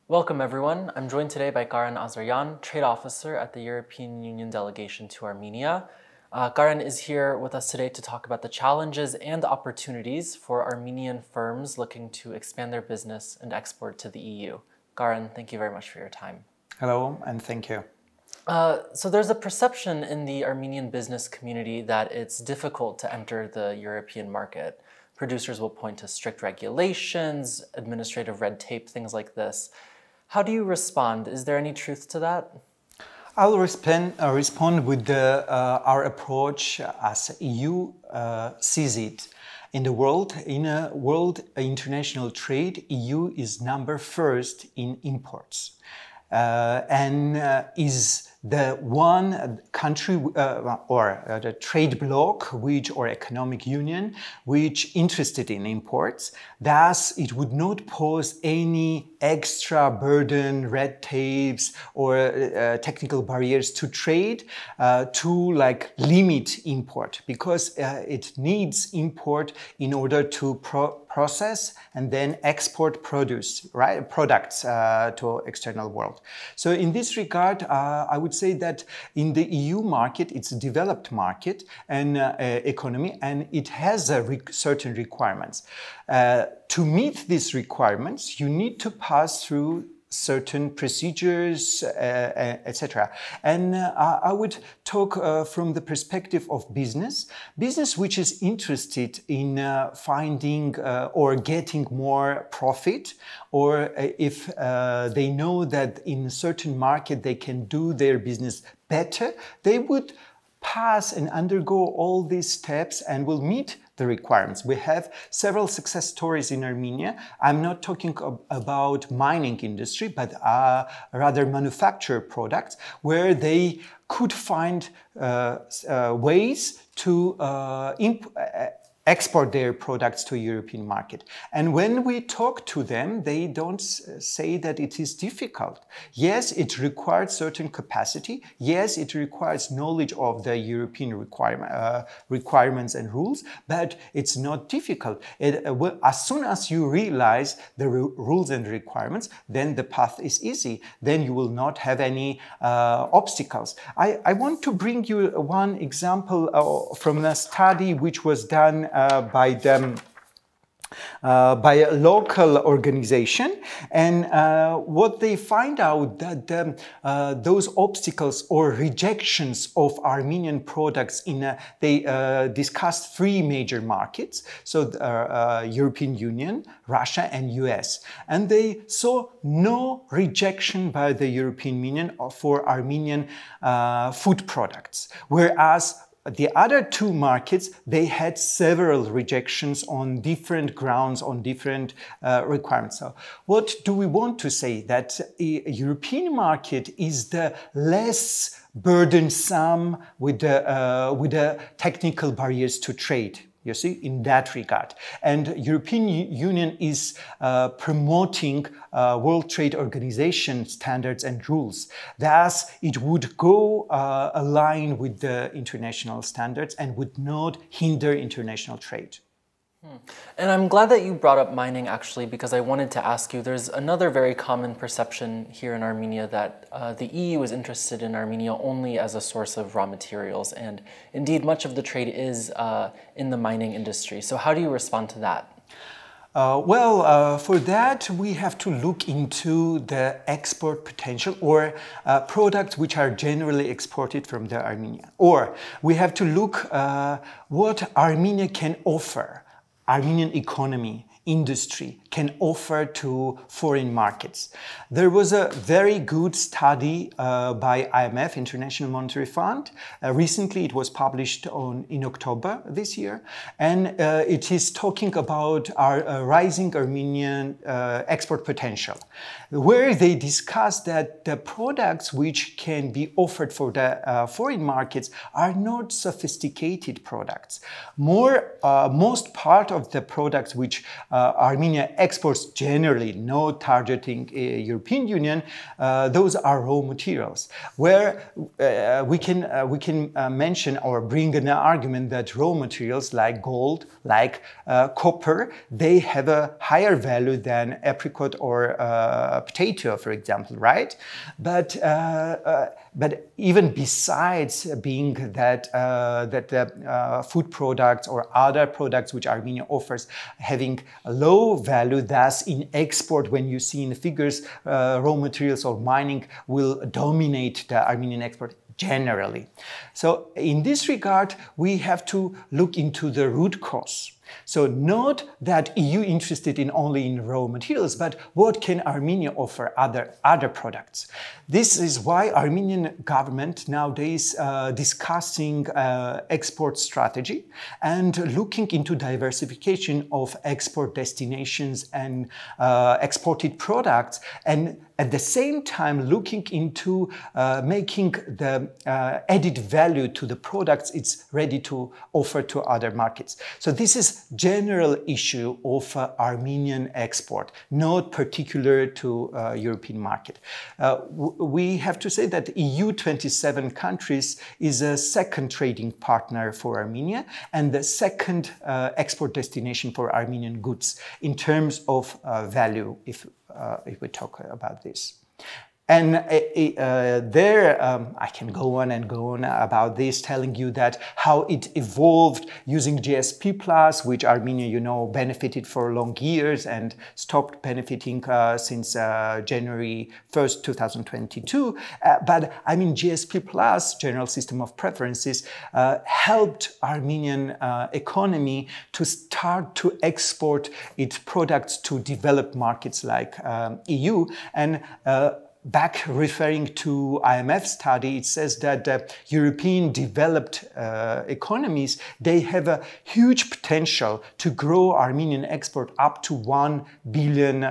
Welcome everyone. I'm joined today by Azaryan, Trade Officer at the European Union Delegation to Armenia. Karan is here with us today to talk about the challenges and opportunities for Armenian firms looking to expand their business and export to the EU. Karan, thank you very much for your time. Hello, and thank you. So there's a perception in the Armenian business community that it's difficult to enter the European market. Producers will point to strict regulations, administrative red tape, things like this. How do you respond? Is there any truth to that? I'll respond with our approach as EU sees it. In the world, in a world international trade, EU is number first in imports and is the one country or the trade bloc or economic union which interested in imports. Thus, it would not pose any extra burden, red tapes or technical barriers to trade to limit import, because it needs import in order to process and then export products to external world. So in this regard, I would say that in the EU market, it's a developed market and economy, and it has certain requirements. To meet these requirements, you need to pass through certain procedures, etc. And I would talk from the perspective of business which is interested in finding or getting more profit, or if they know that in a certain market they can do their business better, they would pass and undergo all these steps and will meet the requirements. We have several success stories in Armenia. I'm not talking about mining industry, but rather manufactured products where they could find ways to export their products to European market. And when we talk to them, they don't say that it is difficult. Yes, it requires certain capacity. Yes, it requires knowledge of the European requirements and rules, but it's not difficult. As soon as you realize the rules and requirements, then the path is easy. Then you will not have any obstacles. I want to bring you one example from a study which was done by a local organization, and what they find out that those obstacles or rejections of Armenian products they discussed three major markets, so the European Union, Russia and US, and they saw no rejection by the European Union for Armenian food products, whereas the other two markets, they had several rejections on different grounds, on different requirements. So what do we want to say? That a European market is the less burdensome with the technical barriers to trade. You see, in that regard. And European Union is promoting World Trade Organization standards and rules. Thus, it would go align with the international standards and would not hinder international trade. And I'm glad that you brought up mining, actually, because I wanted to ask you, there's another very common perception here in Armenia that the EU is interested in Armenia only as a source of raw materials. And indeed, much of the trade is in the mining industry. So how do you respond to that? For that, we have to look into the export potential or products which are generally exported from the Armenia. Or we have to look what Armenia can offer. Armenian economy, industry can offer to foreign markets. There was a very good study by IMF, International Monetary Fund. Recently, it was published in October this year, and it is talking about our rising Armenian export potential, where they discuss that the products which can be offered for the foreign markets are not sophisticated products. Most part of the products which Armenia exports generally, not targeting European Union, those are raw materials, where we can mention or bring an argument that raw materials like gold, like copper, they have a higher value than apricot or potato, for example, right? But even besides being that food products or other products which Armenia offers having a low value, thus in export, when you see in the figures, raw materials or mining will dominate the Armenian export generally. So in this regard, we have to look into the root cause. So not that EU interested in only in raw materials, but what can Armenia offer other products? This is why Armenian government nowadays discussing export strategy and looking into diversification of export destinations and exported products, and at the same time looking into making the added value to the products it's ready to offer to other markets. So this is general issue of Armenian export, not particular to European market. We have to say that EU 27 countries is a second trading partner for Armenia and the second export destination for Armenian goods in terms of value, if we talk about this. And I can go on and go on about this, telling you that how it evolved using GSP Plus, which Armenia, you know, benefited for long years and stopped benefiting since January 1st, 2022. But I mean, GSP Plus, General System of Preferences, helped Armenian economy to start to export its products to developed markets like EU. And back referring to IMF study, it says that European developed economies, they have a huge potential to grow Armenian export up to $1 billion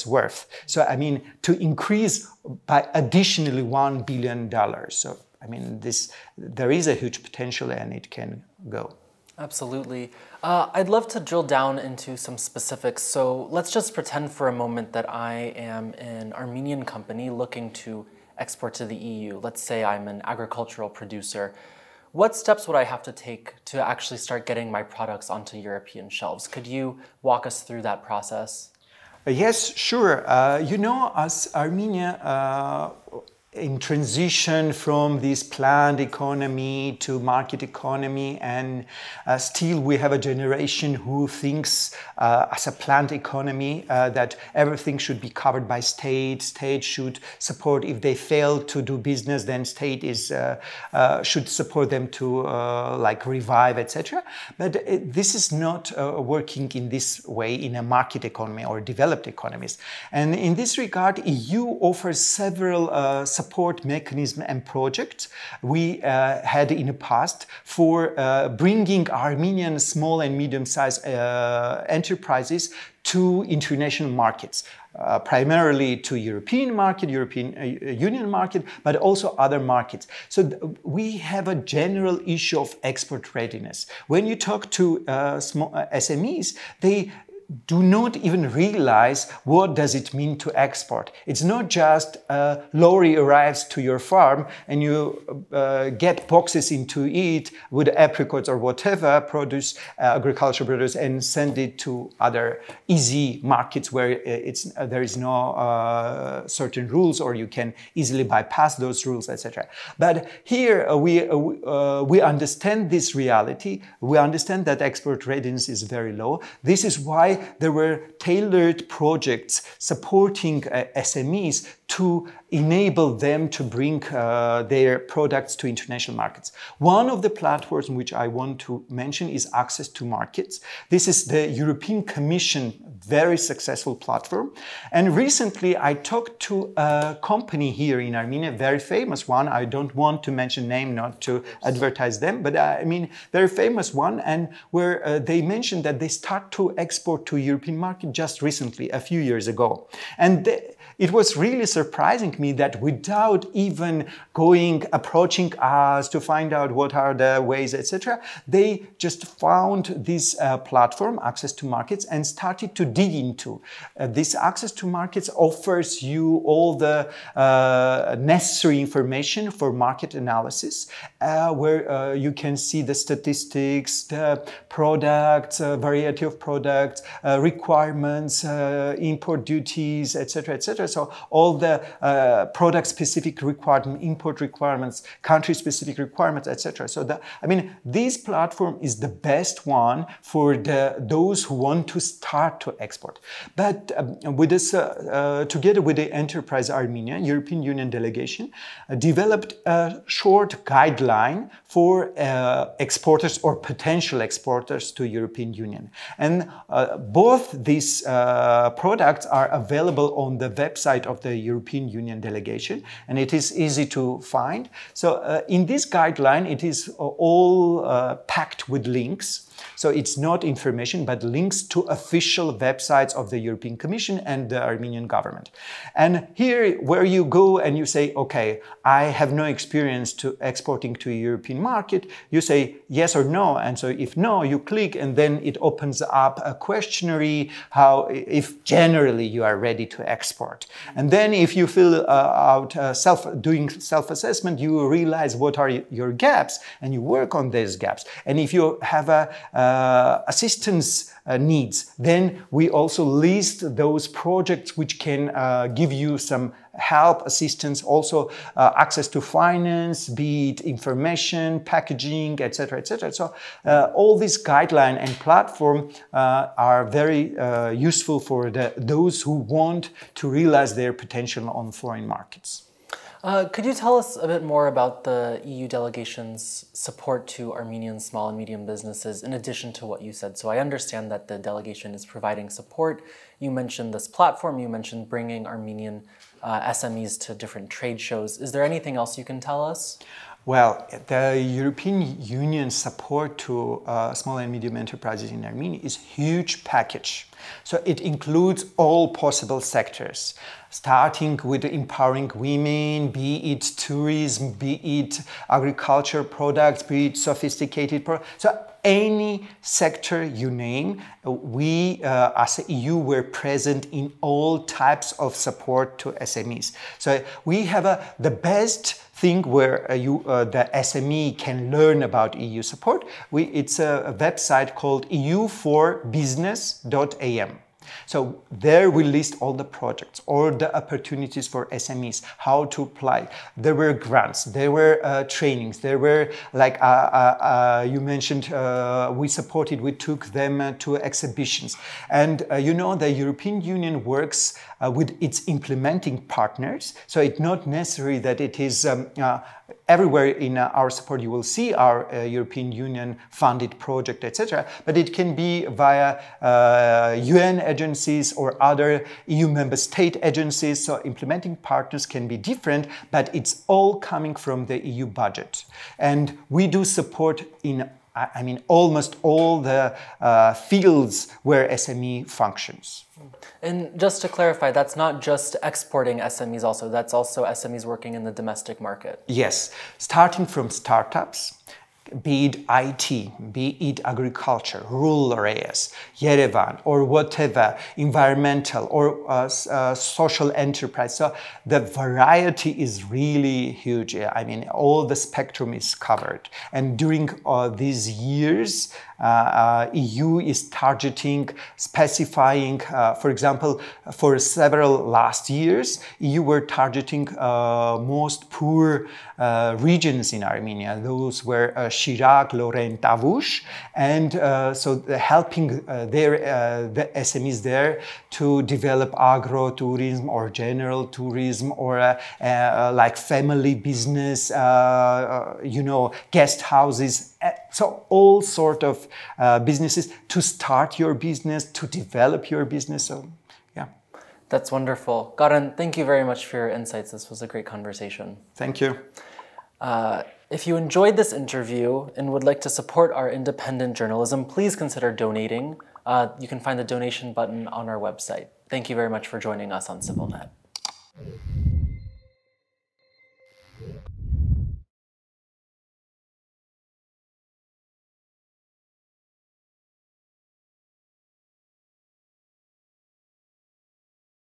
worth. So, I mean, to increase by additionally $1 billion. So, I mean, there is a huge potential and it can go. Absolutely. I'd love to drill down into some specifics. So let's just pretend for a moment that I am an Armenian company looking to export to the EU. Let's say I'm an agricultural producer. What steps would I have to take to actually start getting my products onto European shelves? Could you walk us through that process? Yes, sure. You know, as Armenia, in transition from this planned economy to market economy, and still we have a generation who thinks as a planned economy that everything should be covered by state. State should support. If they fail to do business, then state should support them to like revive, etc. But this is not working in this way in a market economy or developed economies. And in this regard, EU offers several support mechanisms and projects we had in the past for bringing Armenian small and medium-sized enterprises to international markets, primarily to European market, European Union market, but also other markets. So we have a general issue of export readiness. When you talk to small SMEs, they do not even realize what does it mean to export. It's not just a lorry arrives to your farm and you get boxes into it with apricots or whatever produce, agricultural produce, and send it to other easy markets where there is no certain rules or you can easily bypass those rules, etc. But here we understand this reality. We understand that export readiness is very low. This is why there were tailored projects supporting SMEs to enable them to bring their products to international markets. One of the platforms which I want to mention is Access to Markets. This is the European Commission very successful platform. And recently I talked to a company here in Armenia, very famous one. I don't want to mention name, not to advertise them, but I mean, very famous one, and where they mentioned that they start to export to European market just recently, a few years ago. And it was really surprising me that without even approaching us to find out what are the ways, etc., they just found this platform, Access to Markets, and started to dig into. This Access to Markets offers you all the necessary information for market analysis, where you can see the statistics, the products, variety of products, requirements, import duties, etc., etc. So all the product-specific requirements, import requirements, country-specific requirements, etc. So this platform is the best one for those who want to start to export. But with this, together with the Enterprise Armenia, European Union delegation developed a short guideline for exporters or potential exporters to European Union. And both these products are available on the website of the European Union delegation, and it is easy to find. So in this guideline, it is all packed with links. So it's not information, but links to official websites of the European Commission and the Armenian government. And here, where you go and you say, okay, I have no experience to exporting to a European market, you say yes or no. And so if no, you click, and then it opens up a questionnaire, if generally you are ready to export. And then if you fill out doing self-assessment, you realize what are your gaps, and you work on these gaps. And if you have assistance needs, then we also list those projects which can give you some help, assistance, also access to finance, be it information, packaging, etc., etc. So all these guideline and platform are very useful for those who want to realize their potential on foreign markets. Could you tell us a bit more about the EU delegation's support to Armenian small and medium businesses in addition to what you said? So I understand that the delegation is providing support. You mentioned this platform, you mentioned bringing Armenian SMEs to different trade shows. Is there anything else you can tell us? Well, the European Union support to small and medium enterprises in Armenia is a huge package. So it includes all possible sectors, starting with empowering women, be it tourism, be it agriculture products, be it sophisticated products. So any sector you name, we as a EU were present in all types of support to SMEs. So we have the best thing where the SME can learn about EU support. It's a website called eu4business.am. So there we list all the projects, all the opportunities for SMEs, how to apply. There were grants, there were trainings, there were, like you mentioned, we took them to exhibitions. And the European Union works with its implementing partners. So it's not necessary that it is everywhere in our support you will see our European Union funded project, etc. But it can be via UN agencies or other EU member state agencies. So implementing partners can be different, but it's all coming from the EU budget. And we do support in almost all the fields where SME functions. And just to clarify, that's not just exporting SMEs also, that's also SMEs working in the domestic market. Yes, starting from startups, be it IT, be it agriculture, rural areas, Yerevan, or whatever, environmental or social enterprise. So the variety is really huge. All the spectrum is covered. And during these years, EU is targeting, specifying, for example, for several last years, EU were targeting most poor regions in Armenia. Those were Shirak, Loren, Tavush, and so helping the SMEs there to develop agro-tourism or general tourism or like family business, guest houses. So all sort of businesses to start your business, to develop your business. So, yeah. That's wonderful. Karan, thank you very much for your insights. This was a great conversation. Thank you. If you enjoyed this interview and would like to support our independent journalism, please consider donating. You can find the donation button on our website. Thank you very much for joining us on CivilNet.